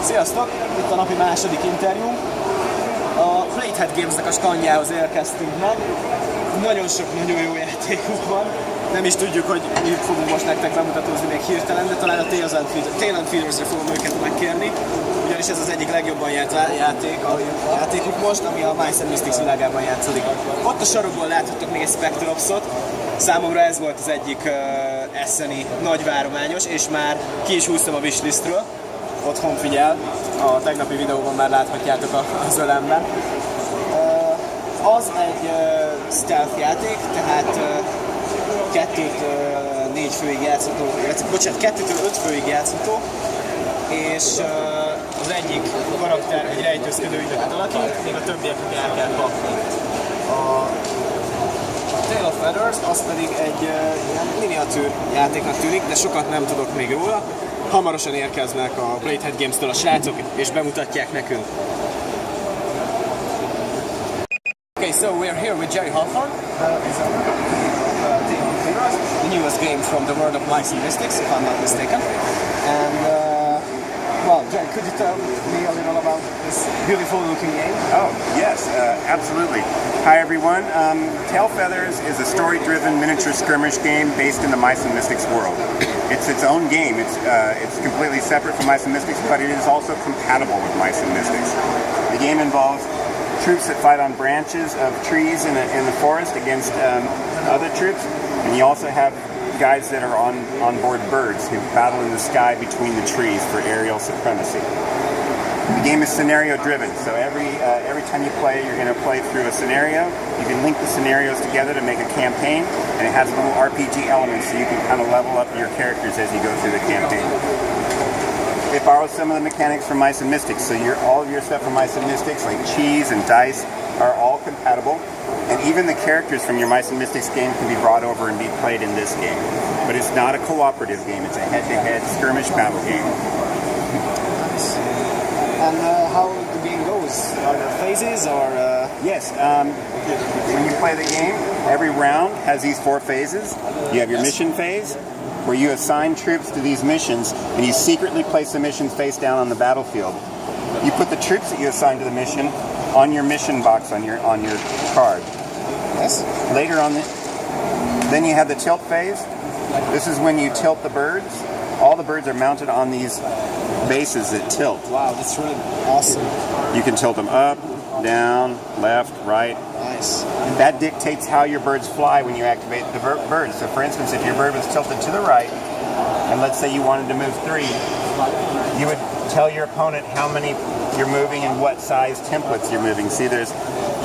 Sziasztok! Itt a napi második interjú. A Playhead Games-nek a standjához érkeztünk meg. Nagyon sok nagyon jó játékuk van. Nem is tudjuk, hogy mit fogunk most nektek bemutatózni még hirtelen, de talán a Tail & Feathers-re fogom őket megkérni. Ugyanis ez az egyik legjobban járt játékuk most, ami a Mice & Mystics világában játszódik. Ott a sarokból láthattok még egy Spectre Ops-ot. Számomra ez volt az egyik Esseni nagy várományos, és már ki is húztam a wishlistről. Otthon figyel, a tegnapi videóban már láthatjátok az ölemben. Az egy stealth játék, tehát 2-4 főig játszható, bocsánat, 2-5 főig játszható, és az egyik karakter egy rejtőzködő ügynököt alakít, még a többieknek el kell kapni. A Tail of Feathers az pedig egy ilyen miniatűr játéknak tűnik, de sokat nem tudok még róla. Hamarosan érkeznek a Playhead Games-től a srácok, és bemutatják nekünk. Okay, so we're here with Jerry Hawthorne, the newest game from the world of Mice & Mystics, if I'm not mistaken. And well, Jerry, could you tell me a little about this beautiful looking game? Oh, yes, absolutely. Hi everyone. Tail Feathers is a story-driven miniature skirmish game based in the Mice & Mystics world. It's its own game. It's completely separate from Mice & Mystics, but it is also compatible with Mice & Mystics. The game involves troops that fight on branches of trees in the forest against other troops, and you also have guys that are on board birds who battle in the sky between the trees for aerial supremacy. The game is scenario driven, so every time you play, you're going to play through a scenario. You can link the scenarios together to make a campaign, and it has little RPG elements so you can kind of level up your characters as you go through the campaign. It borrows some of the mechanics from Mice & Mystics, so all of your stuff from Mice & Mystics, like cheese and dice, are all compatible, and even the characters from your Mice & Mystics game can be brought over and be played in this game. But it's not a cooperative game, it's a head-to-head skirmish battle game. And how the game goes? Are there phases or? Yes, when you play the game, every round has these 4 phases. You have your mission phase, where you assign troops to these missions, and you secretly place the missions face down on the battlefield. You put the troops that you assign to the mission on your mission box on your card. Yes. Later on, then you have the tilt phase. This is when you tilt the birds. All the birds are mounted on these bases that tilt. Wow, that's really awesome. You can tilt them up, down, left, right. Nice. That dictates how your birds fly when you activate the birds. So for instance, if your bird was tilted to the right, and let's say you wanted to move 3, you would tell your opponent how many you're moving and what size templates you're moving. See, there's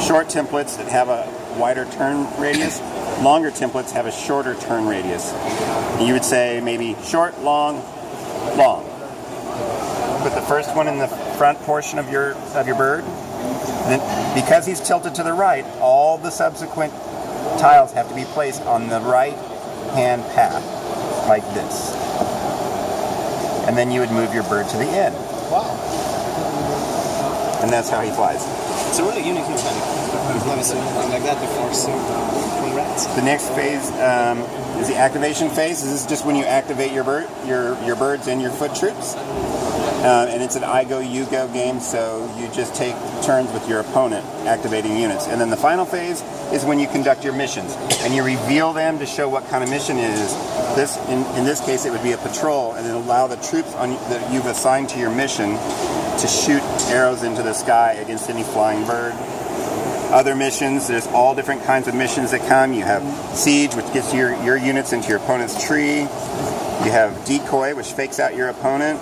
short templates that have a wider turn radius. Longer templates have a shorter turn radius. And you would say maybe short, long, long. Put the first one in the front portion of your bird. Then, because he's tilted to the right, all the subsequent tiles have to be placed on the right-hand path, like this. And then you would move your bird to the end. Wow. And that's how he flies. It's a really unique mechanic. I've never seen anything like that before, so congrats. The next phase is the activation phase. This is just when you activate your birds and your foot troops. And it's an I go, you go game, so you just take turns with your opponent activating units. And then the final phase is when you conduct your missions, and you reveal them to show what kind of mission it is. In this case, it would be a patrol, and it'll allow the troops that you've assigned to your mission to shoot arrows into the sky against any flying bird. Other missions, there's all different kinds of missions that come. You have siege, which gets your units into your opponent's tree. You have decoy, which fakes out your opponent.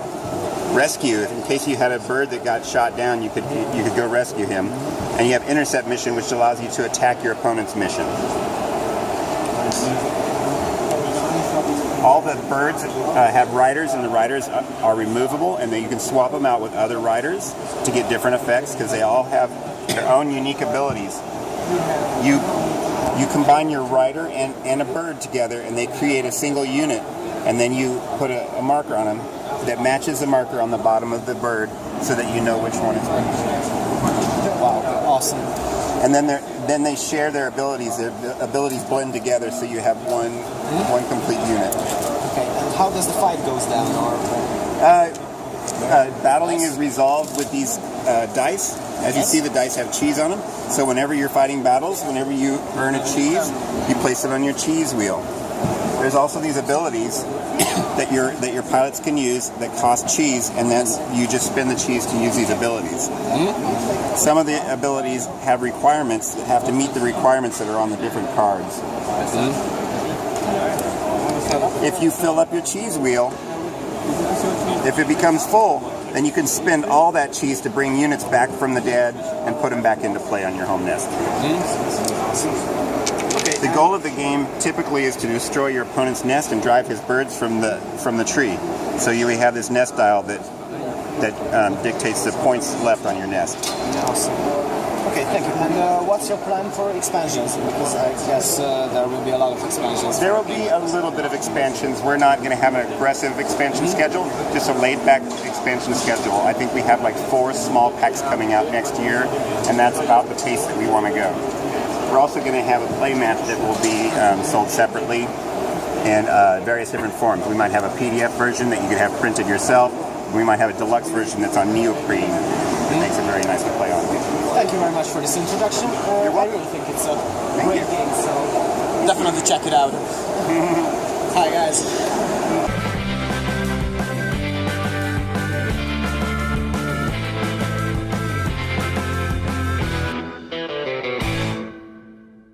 Rescue, in case you had a bird that got shot down, you could go rescue him. And you have intercept mission, which allows you to attack your opponent's mission. All the birds have riders, and the riders are removable, and then you can swap them out with other riders to get different effects, because they all have their own unique abilities. You combine your rider and a bird together, and they create a single unit, and then you put a marker on them that matches the marker on the bottom of the bird so that you know which one it's with. Wow, awesome. And then they share their abilities. Their abilities blend together, so you have one complete unit. Okay, and how does the fight goes down? Or battling is resolved with these dice. As you see, the dice have cheese on them. So whenever you're fighting battles, whenever you earn a cheese, you place it on your cheese wheel. There's also these abilities that your pilots can use that cost cheese, and then you just spin the cheese to use these abilities. Some of the abilities have requirements that have to meet the requirements that are on the different cards. If you fill up your cheese wheel, if it becomes full, then you can spend all that cheese to bring units back from the dead and put them back into play on your home nest. The goal of the game typically is to destroy your opponent's nest and drive his birds from the tree. So you have this nest dial that dictates the points left on your nest. Awesome. Okay, thank you. And what's your plan for expansions? Because I guess there will be a lot of expansions. There will be a little bit of expansions. We're not going to have an aggressive expansion schedule, just a laid-back expansion schedule. I think we have like 4 small packs coming out next year, and that's about the pace that we want to go. We're also going to have a play mat that will be sold separately in various different forms. We might have a PDF version that you could have printed yourself. We might have a deluxe version that's on neoprene. It makes it very nice to play on. Thank you very much for this introduction. You're welcome. I really think it's a great game, so definitely check it out. Hi guys.